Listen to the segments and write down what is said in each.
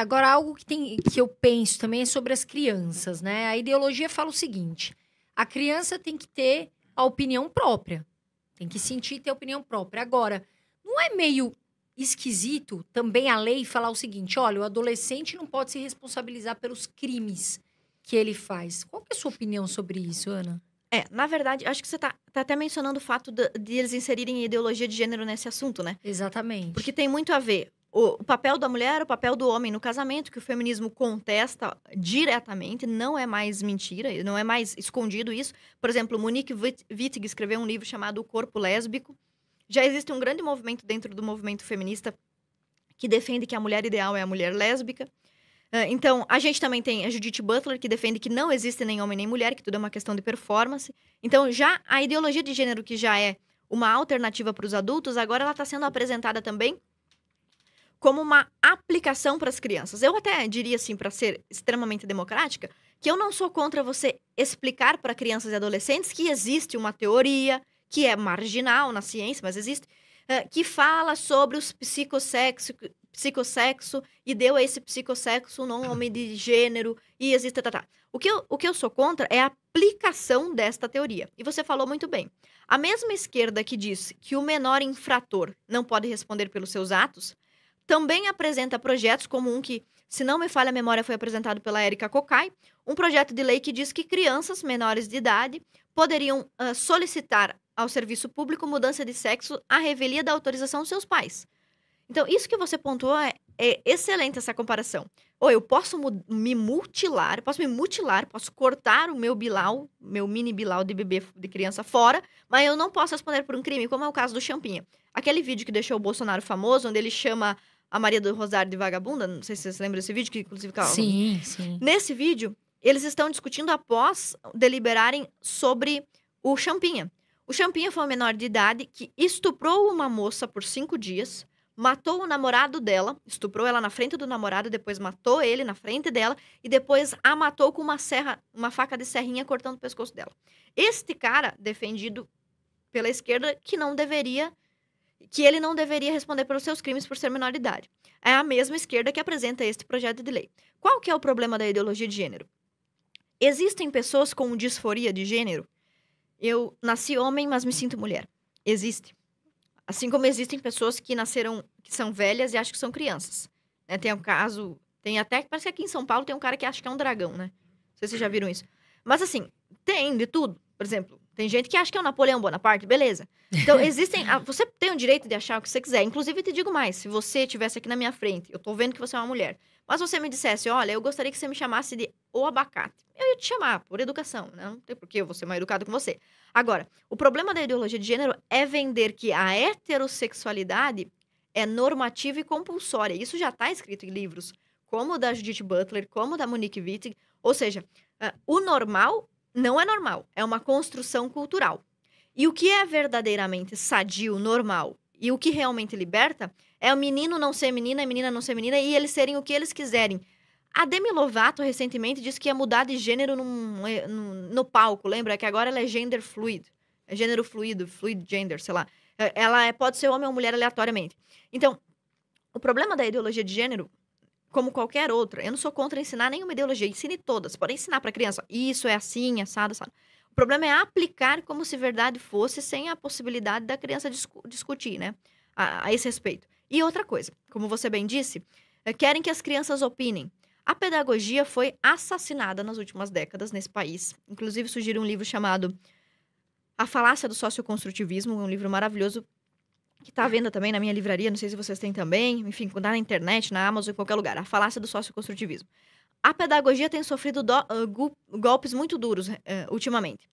Agora, algo que eu penso também é sobre as crianças, né? A ideologia fala o seguinte: a criança tem que ter a opinião própria, tem que sentir e ter a opinião própria. Agora, não é meio esquisito também a lei falar o seguinte: olha, o adolescente não pode se responsabilizar pelos crimes que ele faz. Qual que é a sua opinião sobre isso, Ana? Na verdade, acho que você tá até mencionando o fato de eles inserirem ideologia de gênero nesse assunto, né? Porque Exatamente. tem muito a ver o papel da mulher, o papel do homem no casamento, que o feminismo contesta diretamente, não é mais mentira, não é mais escondido isso. Por exemplo, Monique Wittig escreveu um livro chamado O Corpo Lésbico. Já existe um grande movimento dentro do movimento feminista que defende que a mulher ideal é a mulher lésbica. Então, a gente também tem a Judith Butler, que defende que não existe nem homem nem mulher, que tudo é uma questão de performance. Então, já a ideologia de gênero, que já é uma alternativa para os adultos, agora ela está sendo apresentada também como uma aplicação para as crianças. Eu até diria, assim, para ser extremamente democrática, que eu não sou contra você explicar para crianças e adolescentes que existe uma teoria, que é marginal na ciência, mas existe, que fala sobre os psicossexo e deu a esse psicossexo um nome de gênero e existe. O que eu sou contra é a aplicação desta teoria. E você falou muito bem. A mesma esquerda que diz que o menor infrator não pode responder pelos seus atos, também apresenta projetos como um que, se não me falha a memória, foi apresentado pela Érica Cocai, um projeto de lei que diz que crianças menores de idade poderiam solicitar ao serviço público mudança de sexo à revelia da autorização dos seus pais. Então, isso que você pontuou é excelente, essa comparação. Ou eu posso me mutilar, posso cortar o meu bilau, meu mini bilau de bebê, de criança fora, mas eu não posso responder por um crime, como é o caso do Champinha. Aquele vídeo que deixou o Bolsonaro famoso, onde ele chama a Maria do Rosário de vagabunda, não sei se você se lembra desse vídeo, que inclusive... Sim, sim. Nesse vídeo, eles estão discutindo após deliberarem sobre o Champinha. O Champinha foi um menor de idade que estuprou uma moça por 5 dias, matou o namorado dela, estuprou ela na frente do namorado, depois matou ele na frente dela e depois a matou com uma faca de serrinha cortando o pescoço dela. Este cara, defendido pela esquerda, que ele não deveria responder pelos seus crimes por ser menor de idade. É a mesma esquerda que apresenta este projeto de lei. Qual que é o problema da ideologia de gênero? Existem pessoas com disforia de gênero. Eu nasci homem, mas me sinto mulher. Existe. Assim como existem pessoas que nasceram, que são velhas e acham que são crianças. Né? Tem um caso, tem até, parece que aqui em São Paulo tem um cara que acha que é um dragão, né? Não sei se vocês já viram isso. Mas assim, tem de tudo. Por exemplo, tem gente que acha que é o Napoleão Bonaparte, beleza. Então, você tem o direito de achar o que você quiser. Inclusive, eu te digo mais, se você estivesse aqui na minha frente, eu tô vendo que você é uma mulher, mas você me dissesse, olha, eu gostaria que você me chamasse de o abacate. Eu ia te chamar, por educação, né? Não tem por que eu vou ser mais educado com você. Agora, o problema da ideologia de gênero é vender que a heterossexualidade é normativa e compulsória. Isso já está escrito em livros como o da Judith Butler, como o da Monique Wittig. Ou seja, o normal não é normal, é uma construção cultural. E o que é verdadeiramente sadio, normal, e o que realmente liberta é o menino não ser menina, a menina não ser menina, e eles serem o que eles quiserem. A Demi Lovato recentemente disse que ia mudar de gênero no palco, lembra? Que agora ela é gender fluid. É gênero fluido, fluid gender, sei lá. Ela pode ser homem ou mulher aleatoriamente. Então, o problema da ideologia de gênero, como qualquer outra, eu não sou contra ensinar nenhuma ideologia, ensine todas. Pode ensinar para criança, isso é assim, assado, assado. O problema é aplicar como se verdade fosse, sem a possibilidade da criança discutir, né? A esse respeito. E outra coisa, como você bem disse, querem que as crianças opinem. A pedagogia foi assassinada nas últimas décadas nesse país. Inclusive, surgiu um livro chamado A Falácia do Socioconstrutivismo, um livro maravilhoso que está à venda também na minha livraria, não sei se vocês têm também, enfim, dá na internet, na Amazon, em qualquer lugar. A Falácia do Socioconstrutivismo. A pedagogia tem sofrido golpes muito duros ultimamente.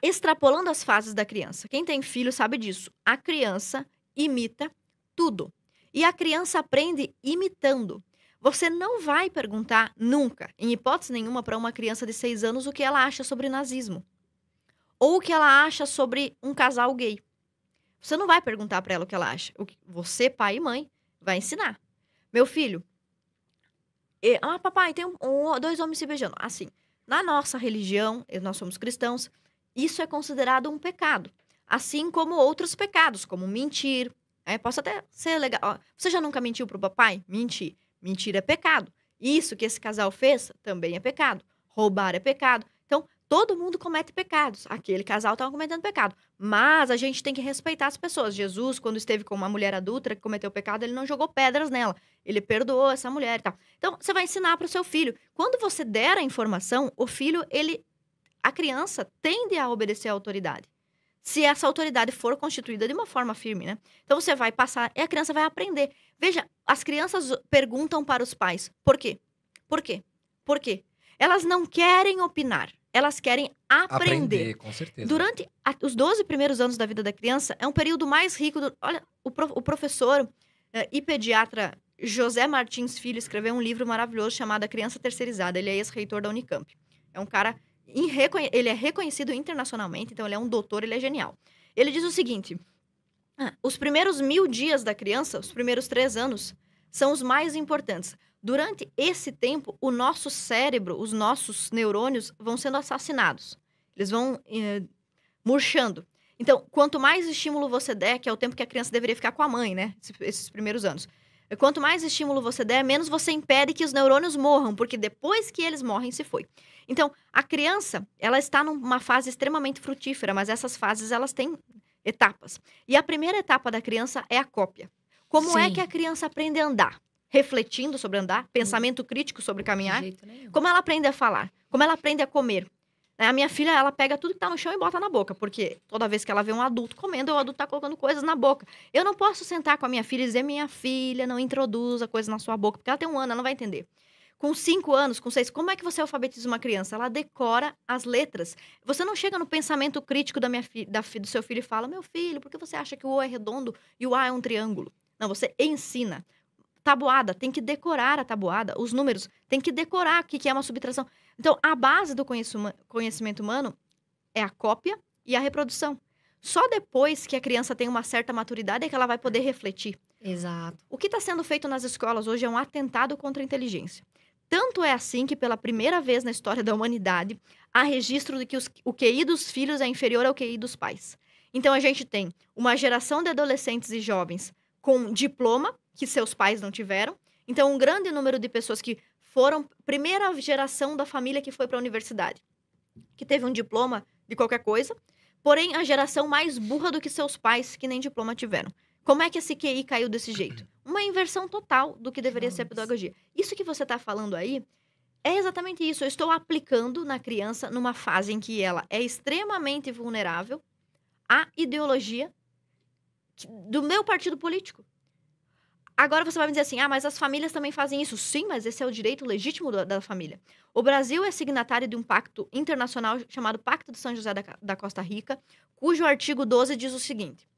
Extrapolando as fases da criança. Quem tem filho sabe disso. A criança imita tudo. E a criança aprende imitando. Você não vai perguntar nunca, em hipótese nenhuma, para uma criança de 6 anos o que ela acha sobre nazismo. Ou o que ela acha sobre um casal gay. Você não vai perguntar para ela o que ela acha. Você, pai e mãe, vai ensinar. Meu filho, papai, tem 2 homens se beijando. Assim, na nossa religião, nós somos cristãos, isso é considerado um pecado. Assim como outros pecados, como mentir. Posso até ser legal. Você já nunca mentiu pro papai? Mentir. Mentira é pecado. Isso que esse casal fez também é pecado. Roubar é pecado. Então, todo mundo comete pecados. Aquele casal estava cometendo pecado. Mas a gente tem que respeitar as pessoas. Jesus, quando esteve com uma mulher adúltera que cometeu pecado, ele não jogou pedras nela. Ele perdoou essa mulher e tal. Então, você vai ensinar para o seu filho. Quando você der a informação, o filho, a criança tende a obedecer à autoridade. Se essa autoridade for constituída de uma forma firme, né? Então, você vai passar e a criança vai aprender. Veja, as crianças perguntam para os pais, por quê? Por quê? Por quê? Elas não querem opinar, elas querem aprender. Com certeza. Durante os 12 primeiros anos da vida da criança, é um período mais rico. Olha, o professor e pediatra José Martins Filho escreveu um livro maravilhoso chamado A Criança Terceirizada. Ele é ex-reitor da Unicamp. É um cara, ele é reconhecido internacionalmente, então ele é um doutor, ele é genial. Ele diz o seguinte, os primeiros 1000 dias da criança, os primeiros 3 anos, são os mais importantes. Durante esse tempo, o nosso cérebro, os nossos neurônios vão sendo assassinados. Eles vão murchando. Então, quanto mais estímulo você der, que é o tempo que a criança deveria ficar com a mãe, né? Esses primeiros anos. Quanto mais estímulo você der, menos você impede que os neurônios morram, porque depois que eles morrem, se foi. Então, a criança, ela está numa fase extremamente frutífera, mas essas fases, elas têm etapas. E a primeira etapa da criança é a cópia. Como é que a criança aprende a andar? Refletindo sobre andar, pensamento crítico sobre caminhar. De jeito nenhum. Como ela aprende a falar? Como ela aprende a comer? A minha filha, ela pega tudo que tá no chão e bota na boca, porque toda vez que ela vê um adulto comendo, o adulto tá colocando coisas na boca. Eu não posso sentar com a minha filha e dizer, minha filha, não introduza coisas na sua boca, porque ela tem 1 ano, ela não vai entender. Com 5 anos, com 6, como é que você alfabetiza uma criança? Ela decora as letras. Você não chega no pensamento crítico do seu filho e fala, meu filho, por que você acha que o O é redondo e o A é um triângulo? Não, você ensina. Tabuada, tem que decorar a tabuada, os números, tem que decorar o que é uma subtração. Então, a base do conhecimento humano é a cópia e a reprodução. Só depois que a criança tem uma certa maturidade é que ela vai poder refletir. Exato. O que está sendo feito nas escolas hoje é um atentado contra a inteligência. Tanto é assim que, pela primeira vez na história da humanidade, há registro de que o QI dos filhos é inferior ao QI dos pais. Então, a gente tem uma geração de adolescentes e jovens com diploma, que seus pais não tiveram. Então, um grande número de pessoas que foram primeira geração da família que foi para a universidade, que teve um diploma de qualquer coisa, porém, a geração mais burra do que seus pais, que nem diploma tiveram. Como é que esse QI caiu desse jeito? Uma inversão total do que deveria ser a pedagogia. Isso que você está falando aí é exatamente isso. Eu estou aplicando na criança numa fase em que ela é extremamente vulnerável à ideologia do meu partido político. Agora você vai me dizer assim, mas as famílias também fazem isso. Sim, mas esse é o direito legítimo da família. O Brasil é signatário de um pacto internacional chamado Pacto de São José da Costa Rica, cujo artigo 12 diz o seguinte,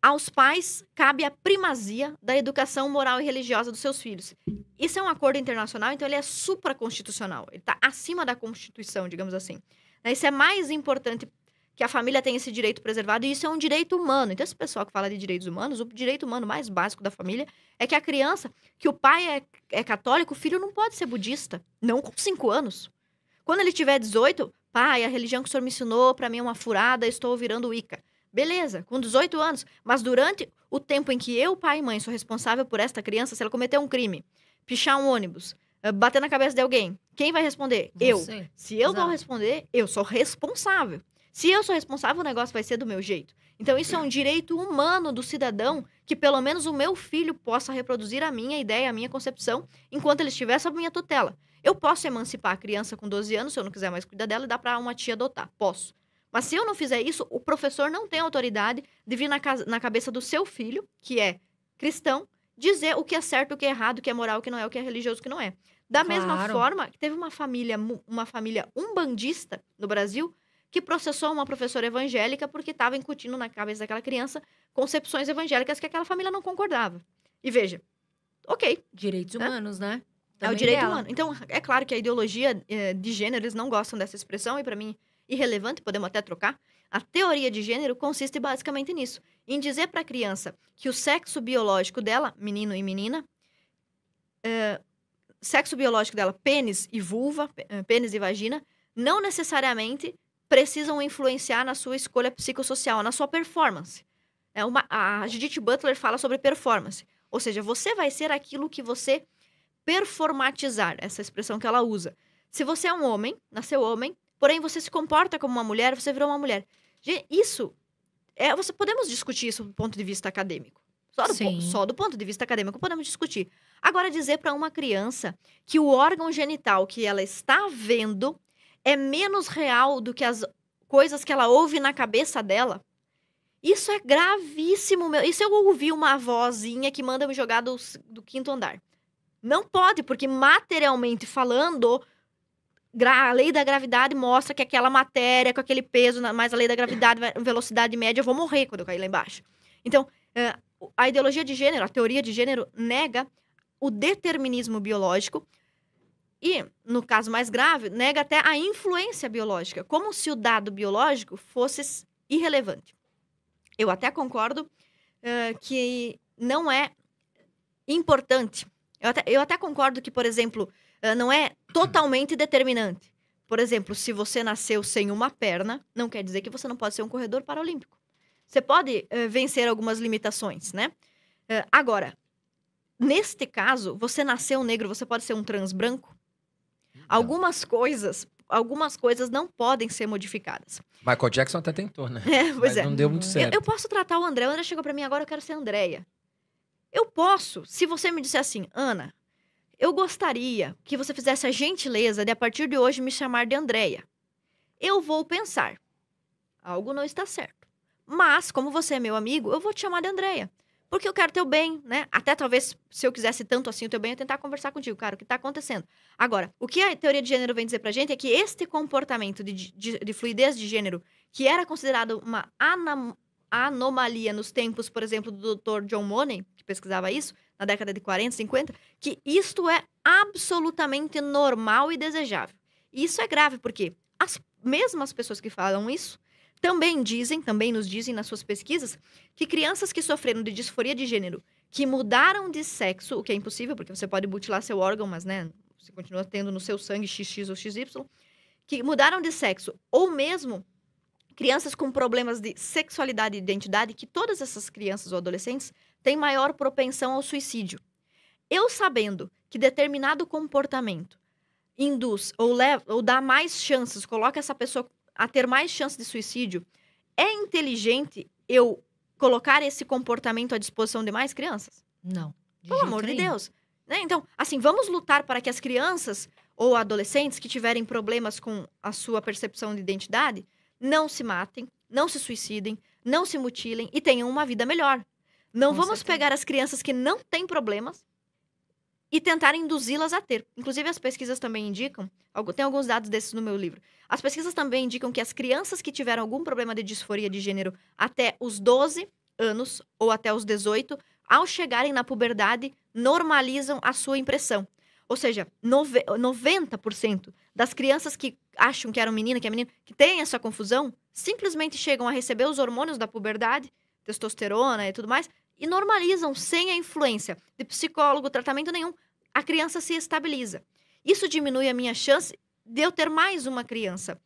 aos pais cabe a primazia da educação moral e religiosa dos seus filhos. Isso é um acordo internacional, então ele é supraconstitucional. Ele está acima da Constituição, digamos assim. Isso é mais importante que a família tem esse direito preservado, e isso é um direito humano. Então, esse pessoal que fala de direitos humanos, o direito humano mais básico da família é que a criança, que o pai é católico, o filho não pode ser budista. Não com 5 anos. Quando ele tiver 18, pai, a religião que o senhor me ensinou, pra mim é uma furada, estou virando Wicca. Beleza, com 18 anos. Mas durante o tempo em que eu, pai e mãe, sou responsável por esta criança, se ela cometer um crime, pichar um ônibus, bater na cabeça de alguém, quem vai responder? Você. Eu. Se eu vou responder, eu sou responsável. Se eu sou responsável, o negócio vai ser do meu jeito. Então, isso é um direito humano do cidadão, que pelo menos o meu filho possa reproduzir a minha ideia, a minha concepção, enquanto ele estiver sob minha tutela. Eu posso emancipar a criança com 12 anos, se eu não quiser mais cuidar dela, e dar para uma tia adotar. Posso. Mas se eu não fizer isso, o professor não tem autoridade de vir na cabeça do seu filho, que é cristão, dizer o que é certo, o que é errado, o que é moral, o que não é, o que é religioso, o que não é. Da mesma forma, que teve uma família umbandista no Brasil, que processou uma professora evangélica porque estava incutindo na cabeça daquela criança concepções evangélicas que aquela família não concordava. E veja, ok. Direitos humanos, né? É o direito humano. Então, é claro que a ideologia de gênero, eles não gostam dessa expressão, e para mim, irrelevante, podemos até trocar. A teoria de gênero consiste basicamente nisso. Em dizer para a criança que o sexo biológico dela, menino e menina, sexo biológico dela, pênis e vulva, pênis e vagina, não necessariamente precisam influenciar na sua escolha psicossocial, na sua performance. A Judith Butler fala sobre performance. Ou seja, você vai ser aquilo que você performatizar, essa expressão que ela usa. Se você é um homem, nasceu homem, porém você se comporta como uma mulher, você virou uma mulher. Isso, podemos discutir isso do ponto de vista acadêmico. Só do ponto de vista acadêmico podemos discutir. Agora, dizer para uma criança que o órgão genital que ela está vendo é menos real do que as coisas que ela ouve na cabeça dela, isso é gravíssimo. Isso eu ouvi uma vozinha que manda me jogar do 5º andar. Não pode, porque materialmente falando, a lei da gravidade mostra que aquela matéria, com aquele peso, mais a lei da gravidade, velocidade média, eu vou morrer quando eu cair lá embaixo. Então, a ideologia de gênero, a teoria de gênero, nega o determinismo biológico e, no caso mais grave, nega até a influência biológica, como se o dado biológico fosse irrelevante. Eu até concordo que não é importante. Eu até concordo que, por exemplo, não é totalmente determinante. Por exemplo, se você nasceu sem uma perna, não quer dizer que você não pode ser um corredor paralímpico. Você pode vencer algumas limitações, né? Agora, neste caso, você nasceu negro, você pode ser um trans branco? Algumas coisas não podem ser modificadas. Michael Jackson até tentou, né? Pois Mas não deu muito certo. Eu posso tratar o André. O André chegou pra mim agora, eu quero ser Andréia. Eu posso, se você me disser assim, Ana, eu gostaria que você fizesse a gentileza de, a partir de hoje, me chamar de Andréia. Eu vou pensar, algo não está certo. Mas, como você é meu amigo, eu vou te chamar de Andréia. Porque eu quero teu bem, né? Até talvez, se eu quisesse tanto assim o teu bem, eu tentar conversar contigo, cara, o que tá acontecendo. Agora, o que a teoria de gênero vem dizer pra gente é que este comportamento de fluidez de gênero, que era considerado uma anomalia nos tempos, por exemplo, do Dr. John Money, que pesquisava isso, na década de 40, 50, que isto é absolutamente normal e desejável. E isso é grave, porque as mesmas pessoas que falam isso também nos dizem nas suas pesquisas, que crianças que sofreram de disforia de gênero, que mudaram de sexo, o que é impossível, porque você pode mutilar seu órgão, mas, né, você continua tendo no seu sangue XX ou XY, que mudaram de sexo, ou mesmo crianças com problemas de sexualidade e identidade, que todas essas crianças ou adolescentes têm maior propensão ao suicídio. Eu sabendo que determinado comportamento induz ou dá mais chances, coloca essa pessoa a ter mais chance de suicídio, é inteligente eu colocar esse comportamento à disposição de mais crianças? Não. Pelo amor de Deus. Né? Então, assim, vamos lutar para que as crianças ou adolescentes que tiverem problemas com a sua percepção de identidade não se matem, não se suicidem, não se mutilem e tenham uma vida melhor. Não vamos pegar as crianças que não têm problemas e tentar induzi-las a ter. Inclusive, as pesquisas também indicam, tem alguns dados desses no meu livro, as pesquisas também indicam que as crianças que tiveram algum problema de disforia de gênero até os 12 anos ou até os 18, ao chegarem na puberdade, normalizam a sua impressão. Ou seja, 90% das crianças que acham que eram menina, que é menino, que têm essa confusão, simplesmente chegam a receber os hormônios da puberdade, testosterona e tudo mais, e normalizam sem a influência de psicólogo, tratamento nenhum. A criança se estabiliza. Isso diminui a minha chance de eu ter mais uma criança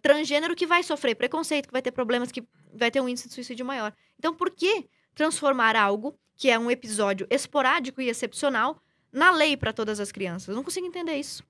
transgênero que vai sofrer preconceito, que vai ter problemas, que vai ter um índice de suicídio maior. Então, por que transformar algo que é um episódio esporádico e excepcional na lei para todas as crianças? Eu não consigo entender isso.